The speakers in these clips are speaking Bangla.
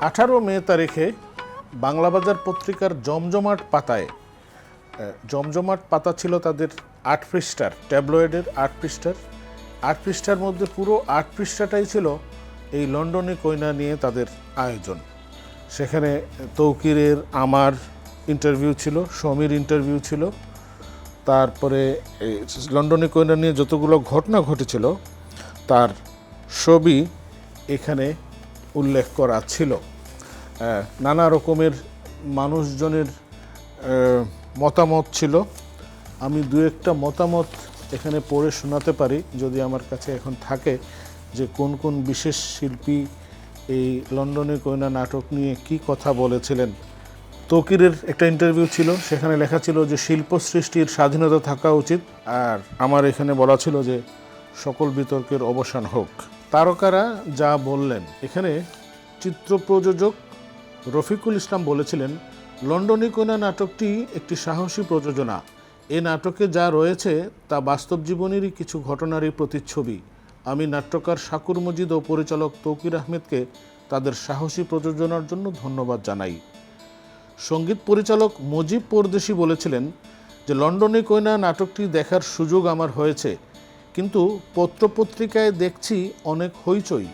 18 মে তারিখে বাংলাবাজার পত্রিকার জমজমাট পাতায়, জমজমাট পাতা ছিল তাদের 8 পৃষ্ঠার, ট্যাবলয়েডের 8 পৃষ্ঠার। 8 পৃষ্ঠার মধ্যে পুরো 8 পৃষ্ঠাটাই ছিল এই লন্ডনে কইনা নিয়ে তাদের আয়োজন। সেখানে তৌকিরের, আমার ইন্টারভিউ ছিল, সমীর ইন্টারভিউ ছিল, তারপরে লন্ডনে কইনা নিয়ে যতগুলো ঘটনা ঘটেছিল তার সবই এখানে উল্লেখ করা ছিল। নানা রকমের মানুষজনের মতামত ছিল। আমি দু একটা মতামত এখানে পড়ে শোনাতে পারি যদি আমার কাছে এখন থাকে, যে কোন কোন বিশেষ শিল্পী এই লন্ডনে কইনা নাটক নিয়ে কি কথা বলেছিলেন। তৌকিরের একটা ইন্টারভিউ ছিল, সেখানে লেখা ছিল যে শিল্প সৃষ্টির স্বাধীনতা থাকা উচিত, আর আমার এখানে বলা ছিল যে সকল বিতর্কের অবসান হোক। তারকারা যা বললেন, এখানে চিত্র প্রযোজক রফিকুল ইসলাম বলেছিলেন, লন্ডনে কইনা নাটকটি একটি সাহসী প্রযোজনা। এ নাটকে যা রয়েছে তা বাস্তব জীবনেরই কিছু ঘটনারই প্রতিচ্ছবি। আমি নাট্যকার শাকুর মজিদ ও পরিচালক তৌকির আহমেদকে তাদের সাহসী প্রযোজনার জন্য ধন্যবাদ জানাই। সঙ্গীত পরিচালক মজিব পরদেশি বলেছিলেন যে লন্ডনে কইনা নাটকটি দেখার সুযোগ আমার হয়েছে, কিন্তু পত্রপত্রিকায় দেখছি অনেক হইচই।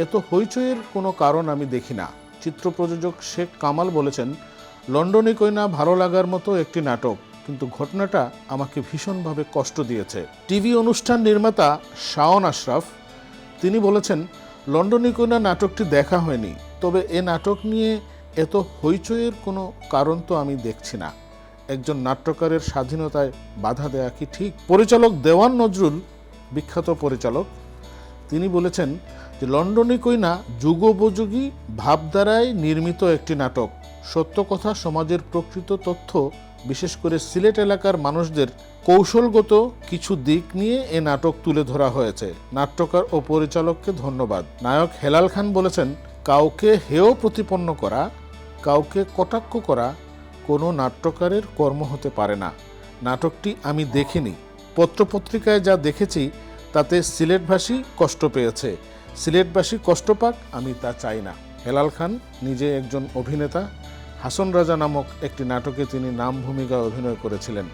এত হইচইয়ের কোনো কারণ আমি দেখি না। চিত্র প্রযোজক শেখ কামাল বলেছেন, লন্ডনে কইনা ভালো লাগার মতো একটি নাটক, কিন্তু ঘটনাটা আমাকে ভীষণভাবে কষ্ট দিয়েছে। টিভি অনুষ্ঠান নির্মাতা শাওন আশরাফ তিনি বলেছেন, লন্ডনে কইনা নাটকটি দেখা হয়নি, তবে এ নাটক নিয়ে এত হইচইয়ের কোনো কারণ তো আমি দেখছি না। একজন নাট্যকারের স্বাধীনতায় বাধা দেয়া কি ঠিক? পরিচালক দেওয়ান নজরুল, বিখ্যাত পরিচালক, তিনি বলেছেন যে লন্ডনে কইনা যুগোপযোগী ভাবধারায় নির্মিত একটি নাটক। সত্য কথা, সমাজের প্রকৃত তথ্য, বিশেষ করে সিলেট এলাকার মানুষদের কৌশলগত কিছু দিক নিয়ে এ নাটক তুলে ধরা হয়েছে। নাট্যকার ও পরিচালককে ধন্যবাদ। নায়ক হেলাল খান বলেছেন, কাউকে হেয় প্রতিপন্ন করা, কাউকে কটাক্ষ করা কোনো নাট্যকারের কর্ম হতে পারে না। নাটকটি আমি দেখিনি, পত্রপত্রিকায় যা দেখেছি তাতে সিলেটবাসী কষ্ট পেয়েছে। সিলেটবাসী কষ্ট পাক, আমি তা চাই না। হেলাল খান নিজে একজন অভিনেতা। হাসন রাজা নামক একটি নাটকে তিনি নাম ভূমিকায় অভিনয় করেছিলেন।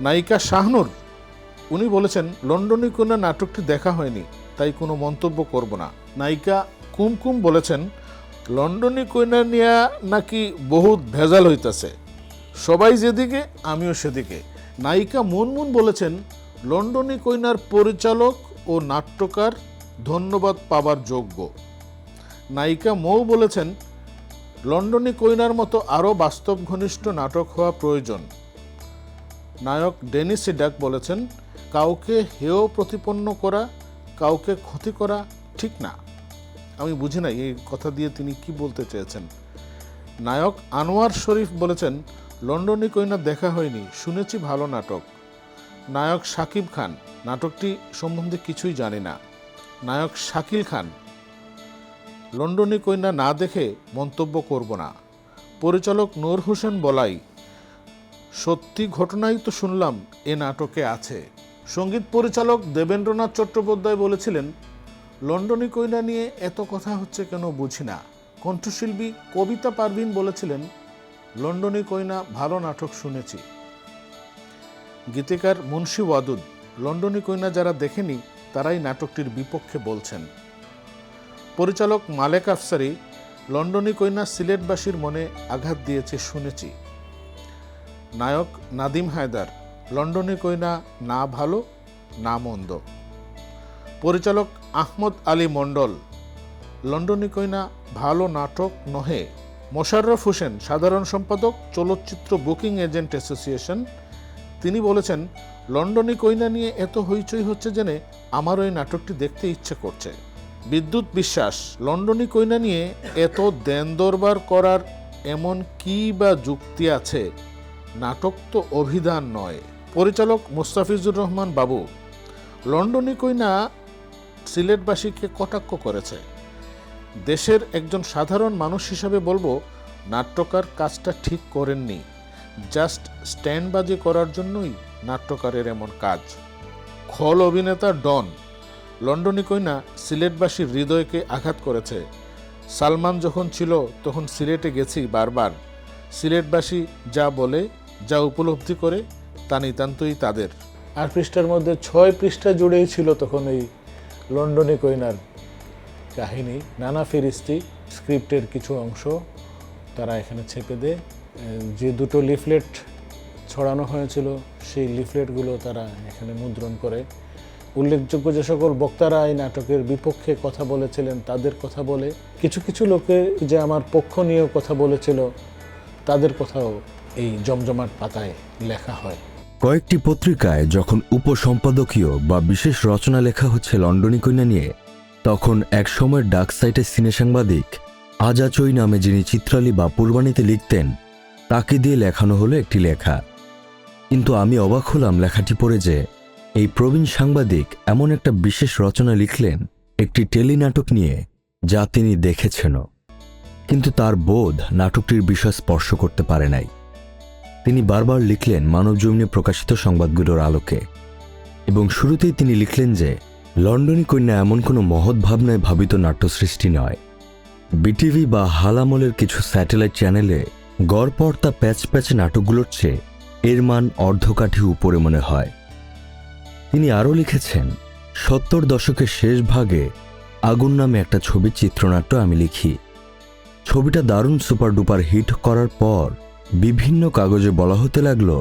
নায়িকা শাহনুর, উনি বলেছেন, লন্ডনে কইনা নাটকটি দেখা হয়নি, তাই কোনো মন্তব্য করব না। নায়িকা কুমকুম বলেছেন, লন্ডনে কইনা নিয়ে নাকি বহুত ভেজাল হইতেছে, সবাই যেদিকে আমিও সেদিকে। নায়িকা মুনমুন বলেছেন, লন্ডনে কইনার পরিচালক ও নাট্যকার ধন্যবাদ পাবার যোগ্য। নায়িকা মৌ বলেছেন, লন্ডনে কইনার মতো আরও বাস্তব ঘনিষ্ঠ নাটক হওয়া প্রয়োজন। নায়ক ডেনিস সিডাক বলেছেন, কাউকে হেয় প্রতিপন্ন করা, কাউকে ক্ষতি করা ঠিক না। আমি বুঝি না এই কথা দিয়ে তিনি কি বলতে চেয়েছেন। নায়ক আনোয়ার শরীফ বলেছেন, লন্ডনে কইনা দেখা হয়নি, শুনেছি ভালো নাটক। নায়ক শাকিব খান, নাটকটি সম্বন্ধে কিছুই জানি না। নায়ক শাকিল খান, লন্ডনে কইনা না দেখে মন্তব্য করব না। পরিচালক নূর হোসেন বলাই, সত্যি ঘটনাই তো শুনলাম এ নাটকে আছে। সঙ্গীত পরিচালক দেবেন্দ্রনাথ চট্টোপাধ্যায় বলেছিলেন, লন্ডনে কইনা নিয়ে এত কথা হচ্ছে কেন বুঝি না। কণ্ঠশিল্পী কবিতা পারভিন বলেছিলেন, লন্ডনে কইনা ভালো নাটক শুনেছি। গীতিকার মুন্সি ওয়াদুদ, লন্ডনে কইনা যারা দেখেনি তারাই নাটকটির বিপক্ষে বলছেন। পরিচালক মালেক আফসারি, লন্ডনে কইনা সিলেটবাসীর মনে আঘাত দিয়েছে শুনেছি। নায়ক নাদিম হায়দার, লন্ডনে কইনা না ভালো না মন্দ। পরিচালক আহমদ আলী মণ্ডল, লন্ডনে কইনা ভালো নাটক নহে। মোশাররফ হোসেন, সাধারণ সম্পাদক চলচ্চিত্র বুকিং এজেন্ট অ্যাসোসিয়েশন, তিনি বলেছেন, লন্ডনে কইনা নিয়ে এত হইচই হচ্ছে জেনে আমার ওই নাটকটি দেখতে ইচ্ছে করছে। বিদ্যুৎ বিশ্বাস, লন্ডনে কইনা নিয়ে এত দেন দরবার করার এমন কি বা যুক্তি আছে? নাটক তো অভিধান নয়। পরিচালক মুস্তাফিজুর রহমান বাবু, লন্ডনে কইনা সিলেটবাসীকে কটাক্ষ করেছে। দেশের একজন সাধারণ মানুষ হিসাবে বলবো, নাট্যকার কাজটা ঠিক করেননি, জাস্ট স্ট্যান্ডবাজি করার জন্যই নাট্যকারের এমন কাজ। খল অভিনেতা ডন, লন্ডনে কইনা সিলেটবাসীর হৃদয়কে আঘাত করেছে। সালমান যখন ছিল তখন সিলেটে গেছি বারবার। সিলেটবাসী যা বলে, যা উপলব্ধি করে, তা নিতান্তই তাদের। 8 পৃষ্ঠার মধ্যে 6 পৃষ্ঠা জুড়েই ছিল তখন এই লন্ডনে কইনার কাহিনী। নানা ফেরিস্তি স্ক্রিপ্টের কিছু অংশ তারা এখানে ছেপে দেয়। যে দুটো লিফলেট ছড়ানো হয়েছিল সেই লিফলেটগুলো তারা এখানে মুদ্রণ করে। উল্লেখযোগ্য যে সকল বক্তারা এই নাটকের বিপক্ষে কথা বলেছিলেন তাদের কথা বলে, কিছু কিছু লোকে যে আমার পক্ষ নিয়েও কথা বলেছিল তাদের কথাও এই জমজমাট পাতায় লেখা হয়। কয়েকটি পত্রিকায় যখন উপসম্পাদকীয় বা বিশেষ রচনা লেখা হচ্ছে লন্ডনী কন্যা নিয়ে, তখন এক সময়ের ডাক সাইটের সিনে সাংবাদিক আজাচই নামে যিনি চিত্রালী বা পূর্বাণীতে লিখতেন, তাকে দিয়ে লেখানো হলো একটি লেখা। কিন্তু আমি অবাক হলাম লেখাটি পড়ে যে এই প্রবীণ সাংবাদিক এমন একটা বিশেষ রচনা লিখলেন একটি টেলিনাটক নিয়ে, যা তিনি দেখেছেনও, কিন্তু তার বোধ নাটকটির বিষয় স্পর্শ করতে পারে নাই। তিনি বারবার লিখলেন মানবজমিনে প্রকাশিত সংবাদগুলোর আলোকে, এবং শুরুতেই তিনি লিখলেন যে লন্ডনী কন্যা এমন কোনো মহৎ ভাবনায় ভাবিত নাট্যসৃষ্টি নয়। বিটিভি বা হালামলের কিছু স্যাটেলাইট চ্যানেলে গড়পড়তা প্যাচ প্যাচে নাটকগুলোর চেয়ে এর মান অর্ধকাঠি উপরে মনে হয়। তিনি আরও লিখেছেন, 70 দশকের শেষ ভাগে আগুন নামে একটা ছবির চিত্রনাট্য আমি লিখি। ছবিটা দারুণ সুপার ডুপার হিট করার পর বিভিন্ন কাগজে বলা হতে লাগলো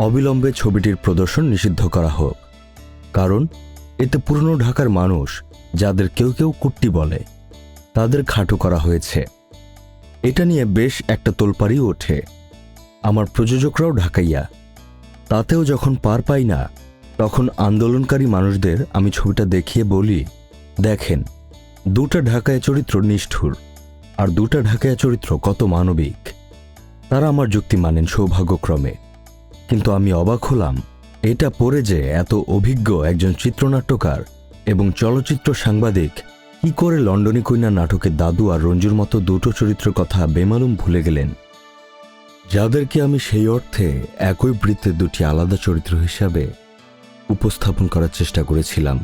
অবিলম্বে ছবিটির প্রদর্শন নিষিদ্ধ করা হোক, কারণ এতে পুরনো ঢাকার মানুষ, যাদের কেউ কেউ কুট্টি বলে, তাদের খাটো করা হয়েছে। এটা নিয়ে বেশ একটা তোলপাড়ি ওঠে। আমার প্রযোজকরাও ঢাকাইয়া। তাতেও যখন পার পাই না, তখন আন্দোলনকারী মানুষদের আমি ছবিটা দেখিয়ে বলি, দেখেন, 2টা ঢাকায় চরিত্র নিষ্ঠুর, আর 2টা ঢাকায় চরিত্র কত মানবিক। তারা আমার যুক্তি মানেন সৌভাগ্যক্রমে, কিন্তু আমি অবাক হলাম এটা পড়ে যে এত অভিজ্ঞ একজন চিত্রনাট্যকার এবং চলচ্চিত্র সাংবাদিক কি করে লন্ডনী কন্যা নাটকের দাদু আর রঞ্জুর মতো 2টো চরিত্রের কথা বেমালুম ভুলে গেলেন, যাদেরকে আমি সেই অর্থে একই বৃত্তের 2টি আলাদা চরিত্র হিসাবে উপস্থাপন করার চেষ্টা করেছিলাম।